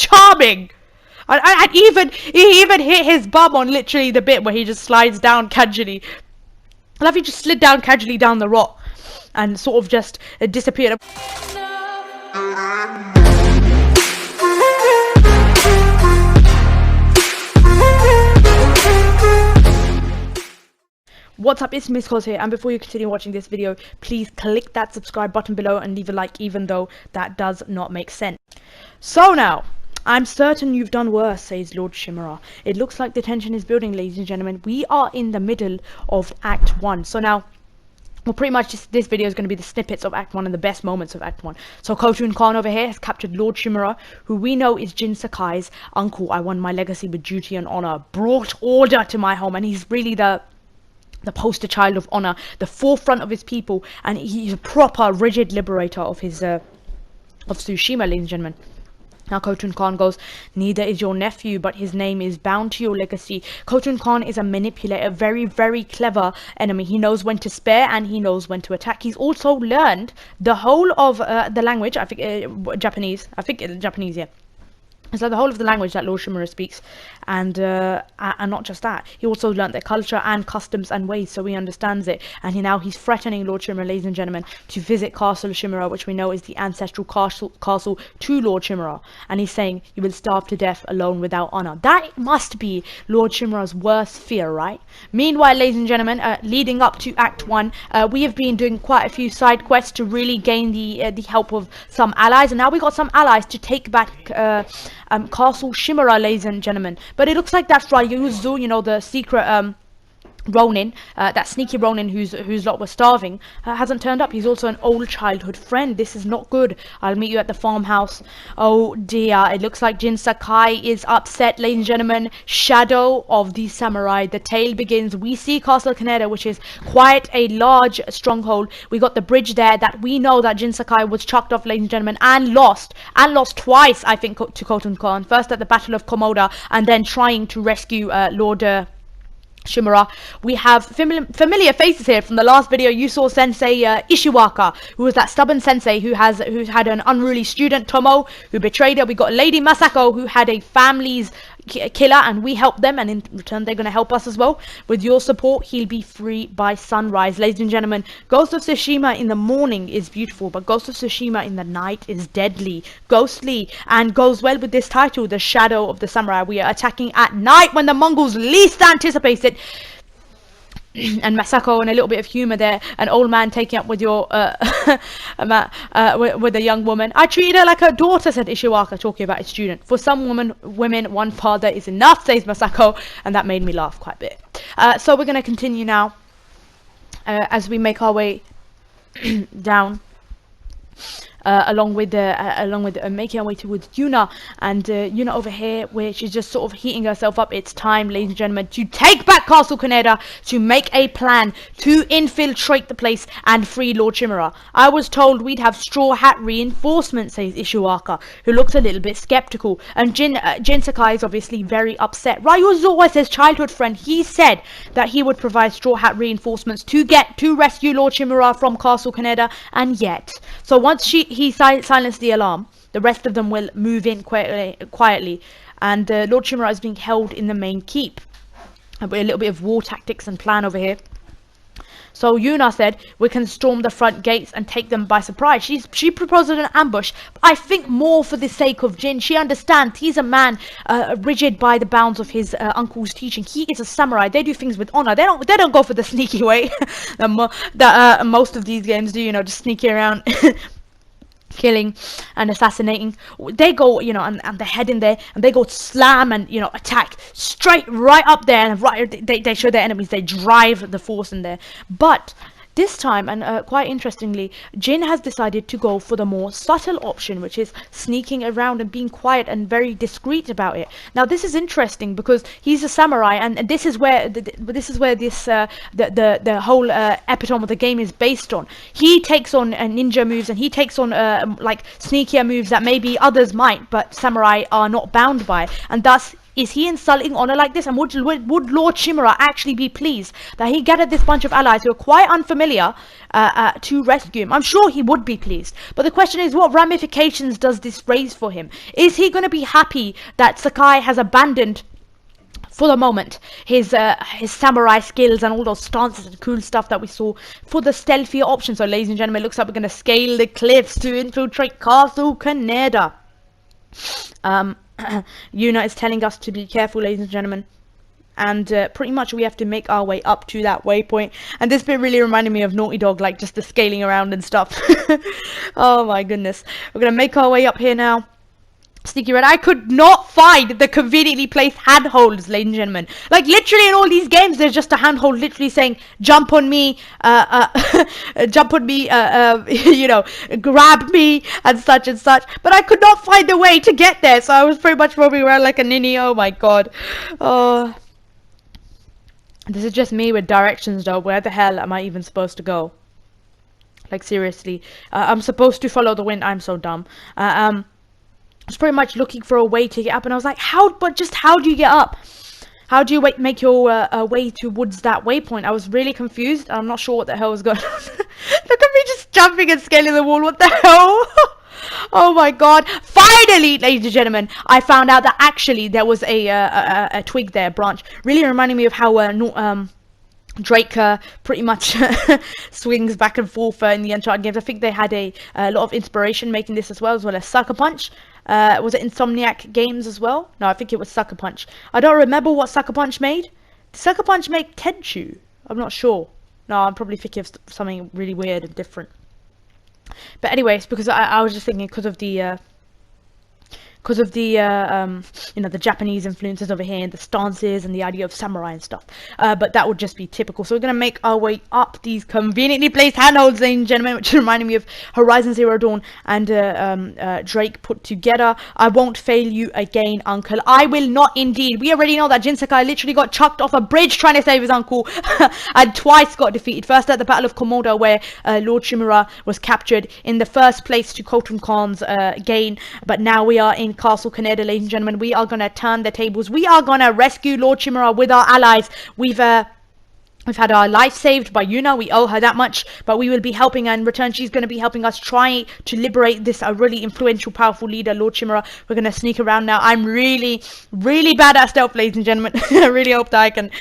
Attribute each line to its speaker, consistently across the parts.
Speaker 1: charming. And he even hit his bum on literally the bit where he just slides down casually. I love he just slid down casually down the rock and sort of just disappeared. What's up, it's Miss C.O.Z here, and before you continue watching this video, please click that subscribe button below and leave a like, even though that does not make sense. So now, I'm certain you've done worse, says Lord Shimura. It looks like the tension is building, ladies and gentlemen. We are in the middle of Act 1. So now, well, pretty much this video is going to be the snippets of Act 1 and the best moments of Act 1. So Khotun Khan over here has captured Lord Shimura, who we know is Jin Saki's uncle. I won my legacy with duty and honor, brought order to my home, and he's really the poster child of honor, the forefront of his people, and he's a proper rigid liberator of his of Tsushima, ladies and gentlemen. Now Khotun Khan goes, neither is your nephew, but his name is bound to your legacy. Khotun Khan is a manipulator, very, very clever enemy. He knows when to spare and he knows when to attack. He's also learned the whole of the language, I think Japanese, yeah. So the whole of the language that Lord Shimura speaks, and not just that, he also learnt their culture and customs and ways, so he understands it. And he's threatening Lord Shimura, ladies and gentlemen, to visit Castle Shimura, which we know is the ancestral castle to Lord Shimura. And he's saying, you will starve to death alone without honor. That must be Lord Shimura's worst fear, right? Meanwhile, ladies and gentlemen, leading up to Act 1, we have been doing quite a few side quests to really gain the help of some allies, and now we got some allies to take back Castle Shimura, ladies and gentlemen. But it looks like that's Ryuzo, you know, the secret Ronin, that sneaky Ronin whose lot was starving, hasn't turned up. He's also an old childhood friend. This is not good. I'll meet you at the farmhouse. Oh dear, it looks like Jin Saki is upset, ladies and gentlemen. Shadow of the Samurai. The tale begins. We see Castle KANEDA, which is quite a large stronghold. We got the bridge there that we know that Jin Saki was chucked off, ladies and gentlemen, and lost twice, I think, to Khotun Khan. First at the Battle of Komoda, and then trying to rescue Lord Shimura. We have familiar faces here from the last video. You saw Sensei Ishiwaka, who was that stubborn sensei who had an unruly student, Tomo, who betrayed her. We got Lady Masako, who had a family's killer, and we helped them, and in return they're going to help us as well. With your support, he'll be free by sunrise. Ladies and gentlemen, Ghost of Tsushima in the morning is beautiful, but Ghost of Tsushima in the night is deadly, ghostly, and goes well with this title, The Shadow of the Samurai. We are attacking at night when the Mongols least anticipate it. And Masako, and a little bit of humor there, an old man taking up with your with a young woman. I treated her like her daughter, said Ishiwaka, talking about his student. For some women, one father is enough, says Masako, and that made me laugh quite a bit. So we're going to continue now as we make our way down. Along with making our way towards Yuna, and Yuna over here, where she's just sort of heating herself up. It's time, ladies and gentlemen, to take back Castle KANEDA, to make a plan to infiltrate the place and free Lord Shimura. I was told we'd have straw hat reinforcements, says Ishiwaka, who looks a little bit skeptical. And Jin Sakai is obviously very upset. Ryuzo was his childhood friend. He said that he would provide straw hat reinforcements to rescue Lord Shimura from Castle KANEDA, and yet, so once he silenced the alarm, the rest of them will move in quietly, and Lord Shimura is being held in the main keep. A little bit of war tactics and plan over here. So Yuna said, we can storm the front gates and take them by surprise. She proposed an ambush, but I think more for the sake of Jin. She understands he's a man rigid by the bounds of his uncle's teaching. He is a samurai. They do things with honor. They don't go for the sneaky way that most of these games do, you know, just sneaking around killing and assassinating. They go, you know, and they head in there and they go slam and, you know, attack straight right up there, and they show their enemies, they drive the force in there. But this time, and quite interestingly, Jin has decided to go for the more subtle option, which is sneaking around and being quiet and very discreet about it. Now, this is interesting because he's a samurai, and this is where the whole epitome of the game is based on. He takes on ninja moves, and he takes on like sneakier moves that maybe others might, but samurai are not bound by, and thus Is he insulting honor like this? And would Lord Shimura actually be pleased that he gathered this bunch of allies who are quite unfamiliar to rescue him? I'm sure he would be pleased. But the question is, what ramifications does this raise for him? Is he going to be happy that Sakai has abandoned, for the moment, his samurai skills and all those stances and cool stuff that we saw for the stealthier option? So, ladies and gentlemen, it looks like we're going to scale the cliffs to infiltrate Castle Kaneda. Yuna is telling us to be careful, ladies and gentlemen. And pretty much we have to make our way up to that waypoint. And this bit really reminded me of Naughty Dog, like just the scaling around and stuff. Oh my goodness. We're going to make our way up here now. Sneaky Red, I could not find the conveniently placed handholds, ladies and gentlemen. Like, literally in all these games, there's just a handhold literally saying, jump on me, jump on me, you know, grab me, and such and such. But I could not find a way to get there, so I was pretty much roaming around like a ninny. Oh my god. Oh. This is just me with directions, though. Where the hell am I even supposed to go? Like, seriously. I'm supposed to follow the wind. I'm so dumb. I was pretty much looking for a way to get up, and I was like, how do you get up? How do you make your way towards that waypoint? I was really confused. I'm not sure what the hell was going on. Look at me just jumping and scaling the wall. What the hell? Oh my god. Finally, ladies and gentlemen, I found out that actually there was a twig there, branch. Really reminding me of how Drake pretty much swings back and forth in the Uncharted games. I think they had a lot of inspiration making this as well as Sucker Punch. Was it Insomniac Games as well? No, I think it was Sucker Punch. I don't remember what Sucker Punch made. Did Sucker Punch make Tenchu? I'm not sure. No, I'm probably thinking of something really weird and different. But anyways, because I was just thinking because of the you know, the Japanese influences over here and the stances and the idea of samurai and stuff, but that would just be typical. So we're gonna make our way up these conveniently placed handholds, ladies and gentlemen, which reminded me of Horizon Zero Dawn and Drake put together. I won't fail you again, uncle. I will not indeed. We already know that Jin Saki literally got chucked off a bridge trying to save his uncle and twice got defeated. First at the Battle of Komoda, where Lord Shimura was captured in the first place to Khotun Khan's gain, but now we are in Castle Kaneda, ladies and gentlemen. We are gonna turn the tables. We are gonna rescue Lord Shimura with our allies. We've had our life saved by Yuna. We owe her that much, but we will be helping her in return. She's going to be helping us try to liberate this really influential, powerful leader, Lord Shimura. We're going to sneak around now. I'm really, really bad at stealth, ladies and gentlemen. I really hope that I can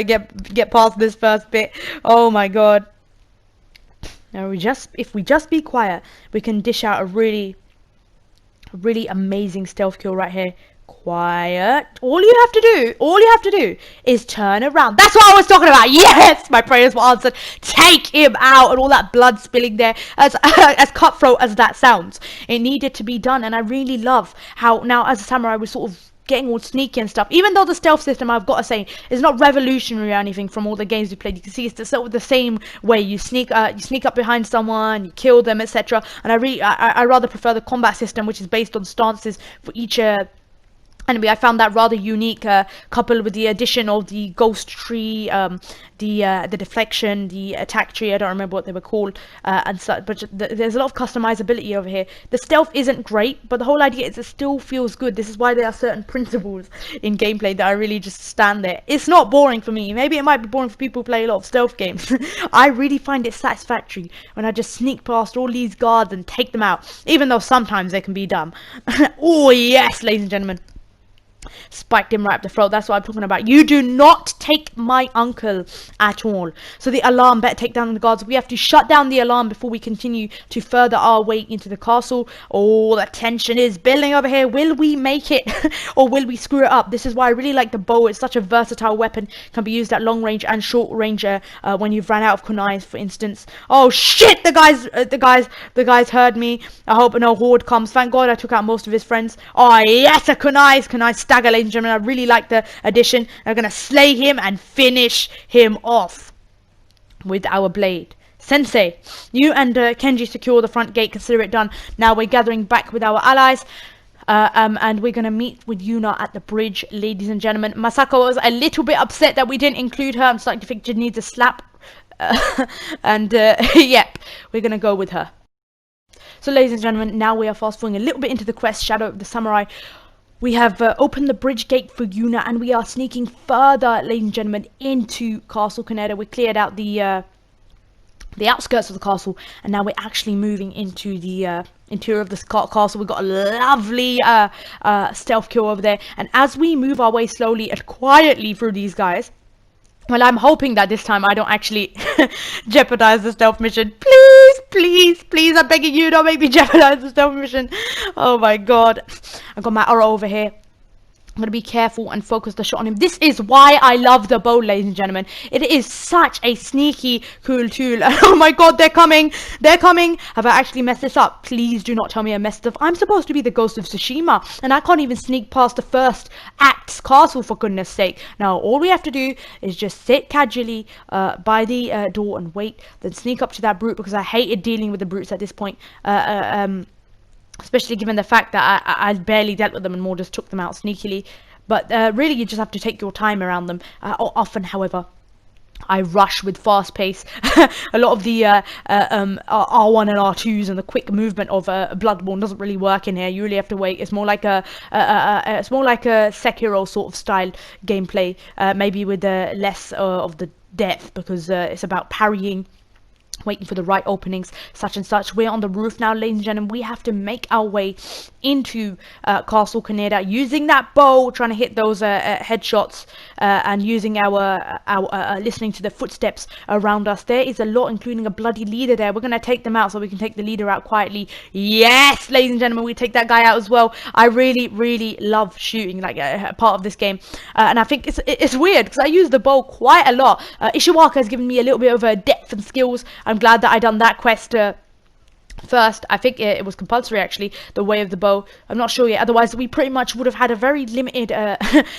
Speaker 1: get past this first bit. Oh my god. Now if we just be quiet, we can dish out a really amazing stealth kill right here. Quiet. All you have to do is turn around. That's what I was talking about. Yes, my prayers were answered. Take him out. And all that blood spilling there, as cutthroat as that sounds, it needed to be done. And I really love how now as a samurai we're sort of getting all sneaky and stuff. Even though the stealth system, I've got to say, is not revolutionary or anything from all the games we played. You can see it's sort of the same way. You sneak up behind someone, you kill them, etc. And I rather prefer the combat system, which is based on stances for each enemy. I found that rather unique, coupled with the addition of the ghost tree, the deflection, the attack tree. I don't remember what they were called, and such. But there's a lot of customizability over here. The stealth isn't great, but the whole idea is it still feels good. This is why there are certain principles in gameplay that I really just stand there. It's not boring for me. Maybe it might be boring for people who play a lot of stealth games. I really find it satisfactory when I just sneak past all these guards and take them out, even though sometimes they can be dumb. Oh yes, ladies and gentlemen. Spiked him right up the throat. That's what I'm talking about. You do not take my uncle at all. So the alarm, better take down the guards. We have to shut down the alarm before we continue to further our way into the castle. Oh, the tension is building over here. Will we make it or will we screw it up? This is why I really like the bow. It's such a versatile weapon. Can be used at long range and short range when you've run out of kunais, for instance. Oh shit, the guys heard me. I hope no horde comes. Thank god I took out most of his friends. Oh yes, a kunai stagger, ladies and gentlemen. I really like the addition. I'm gonna slay him and finish him off with our blade. Sensei, you and Kenji secure the front gate. Consider it done. Now we're gathering back with our allies. And we're gonna meet with Yuna at the bridge, ladies and gentlemen. Masako was a little bit upset that we didn't include her. I'm starting to think she needs a slap. And yep, we're gonna go with her. So ladies and gentlemen, now we are fast forwarding a little bit into the quest, Shadow of the Samurai. We have opened the bridge gate for Yuna, and we are sneaking further, ladies and gentlemen, into Castle Kaneda. We cleared out the outskirts of the castle, and now we're actually moving into the interior of this castle. We've got a lovely stealth kill over there, and as we move our way slowly and quietly through these guys, well, I'm hoping that this time I don't actually jeopardize the stealth mission. Please, please, please, I'm begging you, don't make me jeopardize the stealth mission. Oh my god. I've got my arrow over here. I'm going to be careful and focus the shot on him. This is why I love the bow, ladies and gentlemen. It is such a sneaky, cool tool. Oh my god, they're coming. They're coming. Have I actually messed this up? Please do not tell me I messed it up. I'm supposed to be the ghost of Tsushima, and I can't even sneak past the first act's castle, for goodness sake. Now, all we have to do is just sit casually by the door and wait, then sneak up to that brute, because I hated dealing with the brutes at this point. Especially given the fact that I barely dealt with them and more just took them out sneakily. But really, you just have to take your time around them. Often, however, I rush with fast pace. A lot of the R1 and R2s and the quick movement of Bloodborne doesn't really work in here. You really have to wait. It's more like a Sekiro sort of style gameplay, maybe with less of the depth, because it's about parrying, waiting for the right openings, such and such. We're on the roof now, ladies and gentlemen. We have to make our way into Castle Kaneda, using that bow, trying to hit those headshots, and using our listening to the footsteps around us. There is a lot, including a bloody leader there. We're going to take them out so we can take the leader out quietly. Yes, ladies and gentlemen, we take that guy out as well. I really, really love shooting, like part of this game, and I think it's weird because I use the bow quite a lot. Ishiwaka has given me a little bit of depth and skills. I'm glad that I done that quest first. I think it was compulsory, actually, the way of the bow. I'm not sure yet. Otherwise, we pretty much would have had a very limited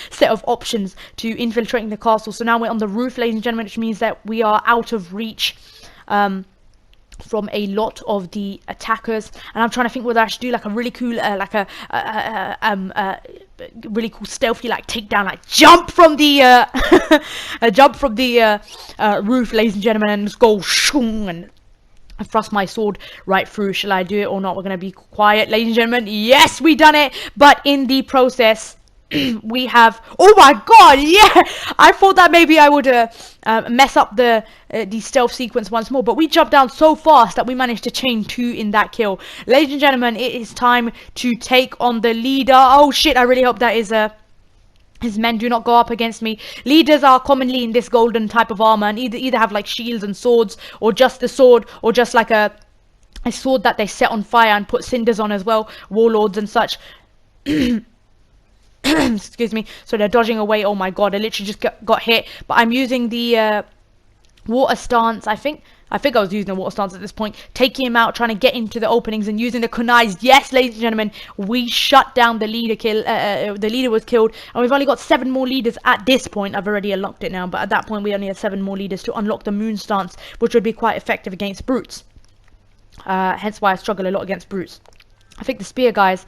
Speaker 1: set of options to infiltrating the castle. So now we're on the roof, ladies and gentlemen, which means that we are out of reach from a lot of the attackers. And I'm trying to think whether I should do like a really cool, really cool stealthy like takedown, like jump from the roof, ladies and gentlemen, and just go shoom, and thrust my sword right through. Shall I do it or not? We're gonna be quiet, ladies and gentlemen. Yes, we done it, but in the process we have, oh my god, yeah, I thought that maybe I would mess up the stealth sequence once more, but we jumped down so fast that we managed to chain 2 in that kill. Ladies and gentlemen, it is time to take on the leader. Oh shit, I really hope that his men do not go up against me. Leaders are commonly in this golden type of armor, and either have like shields and swords, or just the sword, or just like a sword that they set on fire and put cinders on as well. Warlords and such. Excuse me. So they're dodging away. Oh my god, I literally just got hit. But I'm using the water stance. I think I was using the water stance at this point, taking him out, trying to get into the openings, and using the kunais. Yes, ladies and gentlemen, we shut down the leader kill. The leader was killed, and we've only got 7 more leaders at this point. I've already unlocked it now, but at that point we only had 7 more leaders to unlock the moon stance, which would be quite effective against brutes. Hence why I struggle a lot against brutes. I think the spear guys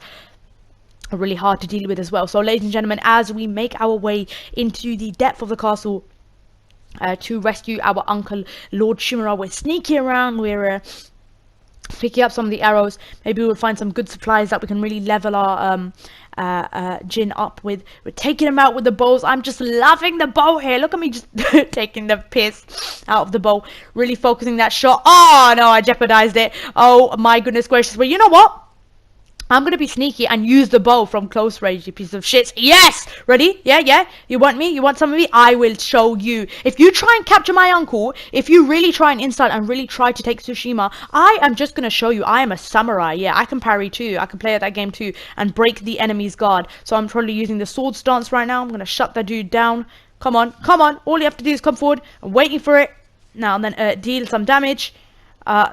Speaker 1: are really hard to deal with as well. So, ladies and gentlemen, as we make our way into the depth of the castle to rescue our Uncle Lord Shimura, we're sneaking around, we're picking up some of the arrows. Maybe we'll find some good supplies that we can really level our Jin up with. We're taking him out with the bows. I'm just loving the bow here. Look at me just taking the piss out of the bow, really focusing that shot. Oh no, I jeopardized it. Oh my goodness gracious. Well, you know what? I'm going to be sneaky and use the bow from close range, you piece of shit. Yes! Ready? Yeah, yeah? You want me? You want some of me? I will show you. If you try and capture my uncle, if you really try and insult and really try to take Tsushima, I am just going to show you I am a samurai. Yeah, I can parry too. I can play at that game too and break the enemy's guard. So I'm probably using the sword stance right now. I'm going to shut that dude down. Come on, come on. All you have to do is come forward. I'm waiting for it. Now and then deal some damage.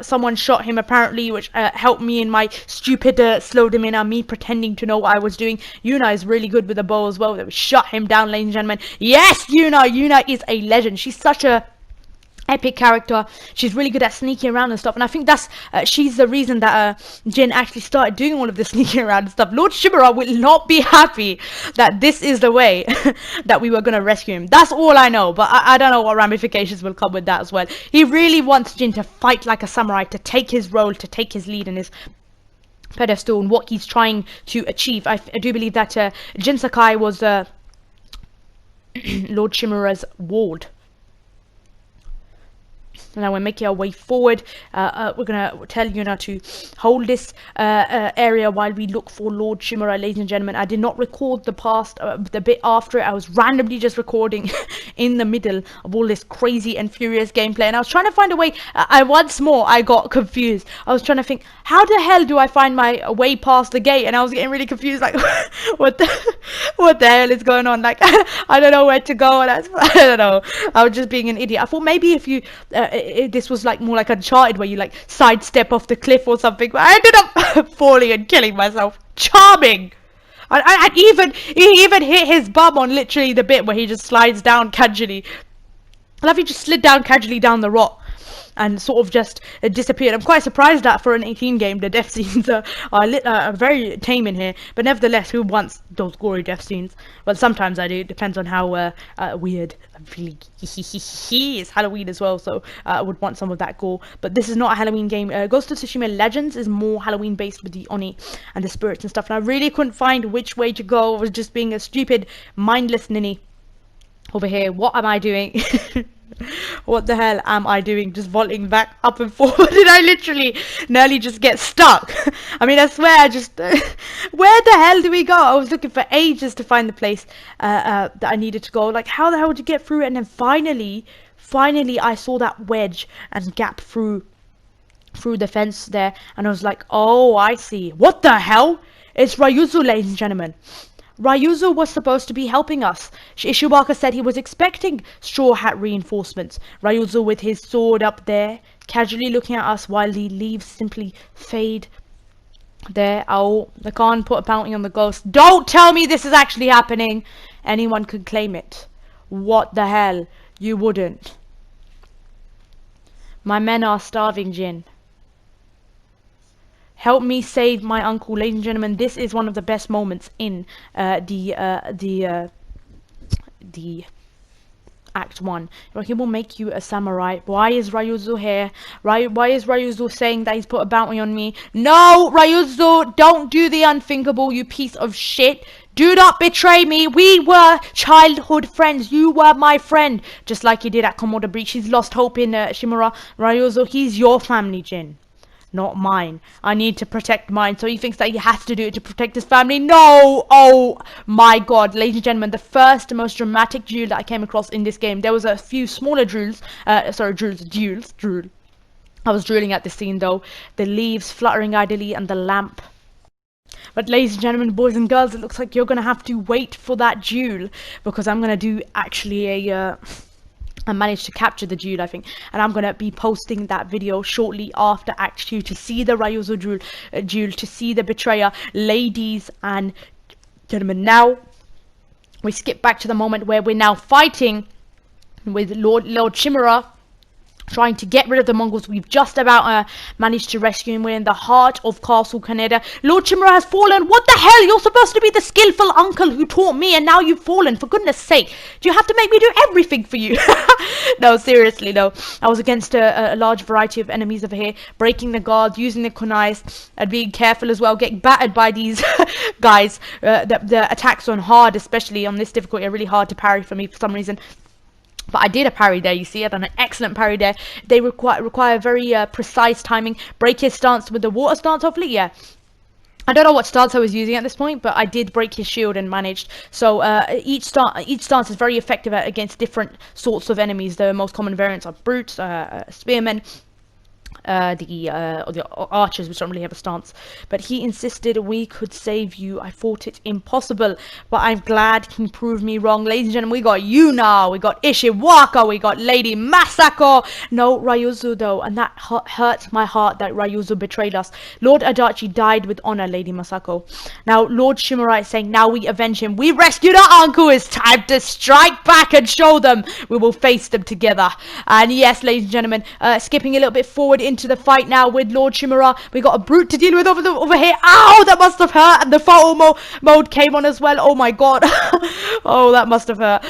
Speaker 1: Someone shot him apparently, which helped me in my stupid slow demeanor, me pretending to know what I was doing. Yuna is really good with a bow as well. They shut him down, ladies and gentlemen. Yes, Yuna is a legend. She's such a epic character. She's really good at sneaking around and stuff, and I think that's she's the reason that Jin actually started doing all of this sneaking around and stuff. Lord Shimura will not be happy that this is the way that we were going to rescue him. That's all I know, but I don't know what ramifications will come with that as well. He really wants Jin to fight like a samurai, to take his role, to take his lead in his pedestal and what he's trying to achieve. I do believe that Jin Saki was Lord Shimura's ward. Now we're making our way forward. We're gonna tell you now to hold this area while we look for Lord Shimura, ladies and gentlemen. I did not record the past, the bit after it. I was randomly just recording in the middle of all this crazy and furious gameplay, and I was trying to find a way. Once more I got confused. I was trying to think, how the hell do I find my way past the gate? And I was getting really confused, like what the hell is going on? Like I don't know where to go, and I don't know. I was just being an idiot. I thought maybe if you this was like more like Uncharted, where you like sidestep off the cliff or something, but I ended up falling and killing myself. Charming. And he even hit his bum on literally the bit where he just slides down casually. I love he just slid down casually down the rock and sort of just disappeared. I'm quite surprised that for an 18 game the death scenes are very tame in here, but nevertheless, who wants those gory death scenes? Well, sometimes I do. It depends on how weird. Really, it's Halloween as well, so I would want some of that gore. But this is not a Halloween game. Ghost of Tsushima Legends is more Halloween based with the Oni and the spirits and stuff, and I really couldn't find which way to go. I was just being a stupid, mindless ninny over here. What am I doing? What the hell am I doing? Just vaulting back up and forward, and I literally nearly just get stuck. I mean, I swear, I just where the hell do we go? I was looking for ages to find the place that I needed to go. Like, how the hell would you get through it? And then finally I saw that wedge and gap through the fence there, and I was like, oh, I see. What the hell? It's Ryuzo, ladies and gentlemen. Ryuzo was supposed to be helping us. Ishibaka said he was expecting Straw Hat reinforcements. Ryuzo with his sword up there, casually looking at us while the leaves simply fade there. Oh, the Khan put a bounty on the ghost. Don't tell me this is actually happening. Anyone could claim it. What the hell? You wouldn't. My men are starving, Jin. Help me save my uncle, ladies and gentlemen. This is one of the best moments in the Act 1. He will make you a samurai. Why is Ryuzo here? Why is Ryuzo saying that he's put a bounty on me? No, Ryuzo, don't do the unthinkable, you piece of shit. Do not betray me. We were childhood friends. You were my friend. Just like you did at Komoda Breach. He's lost hope in Shimura. Ryuzo, he's your family, Jin. Not mine. I need to protect mine. So he thinks that he has to do it to protect his family. No! Oh my god. Ladies and gentlemen, the first most dramatic duel that I came across in this game. There was a few smaller duels. Duels. I was drooling at this scene though. The leaves fluttering idly and the lamp. But ladies and gentlemen, boys and girls, it looks like you're going to have to wait for that duel. Because I'm going to do actually a... I managed to capture the duel, I think, and I'm gonna be posting that video shortly after Act 2 to see the Ryuzo duel, to see the betrayer. Ladies and gentlemen, now we skip back to the moment where we're now fighting with Lord Shimura, trying to get rid of the Mongols. We've just about managed to rescue him. We're in the heart of Castle Kaneda. Lord Shimura has fallen. What the hell? You're supposed to be the skillful uncle who taught me, and now you've fallen. For goodness sake. Do you have to make me do everything for you? No, seriously, no. I was against a large variety of enemies over here, breaking the guards, using the kunais, and being careful as well, getting battered by these guys. The attacks on hard, especially on this difficulty, are really hard to parry for me for some reason. But I did a parry there, you see. I've done an excellent parry there. They require very precise timing. Break his stance with the water stance, hopefully, yeah. I don't know what stance I was using at this point, but I did break his shield and managed. So each stance is very effective against different sorts of enemies. The most common variants are brutes, spearmen, the archers, which don't really have a stance. But he insisted we could save you. I thought it impossible, but I'm glad he proved me wrong. Ladies and gentlemen, we got Yuna, we got Ishiwaka, we got Lady Masako. No Ryuzo though, and that hurts my heart that Ryuzo betrayed us. Lord Adachi died with honor, Lady Masako. Now Lord Shimura is saying, now we avenge him. We rescued our uncle. It's time to strike back and show them. We will face them together. And yes, ladies and gentlemen, skipping a little bit forward into the fight now with Lord Shimura. We got a brute to deal with over here. Ow, that must have hurt. And the photo mode came on as well. Oh my god. Oh, that must have hurt.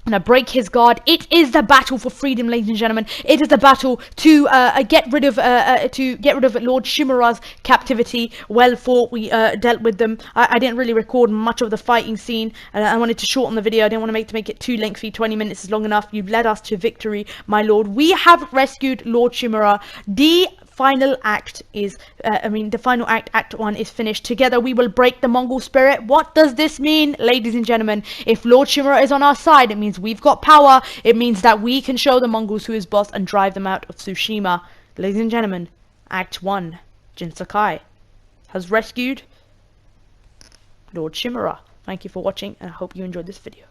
Speaker 1: gonna break his guard. It is the battle for freedom, ladies and gentlemen. It is the battle to get rid of Lord Shimura's captivity. Well fought. We dealt with them. I didn't really record much of the fighting scene. I wanted to shorten the video. I didn't want to make it too lengthy. 20 minutes is long enough. You've led us to victory, my lord. We have rescued Lord Shimura. The final act is the final act 1 is finished. Together we will break the Mongol spirit. What does this mean, ladies and gentlemen? If Lord Shimura is on our side, it means we've got power. It means that we can show the Mongols who is boss and drive them out of Tsushima. Ladies and gentlemen, act 1, Jin Saki has rescued Lord Shimura. Thank you for watching, and I hope you enjoyed this video.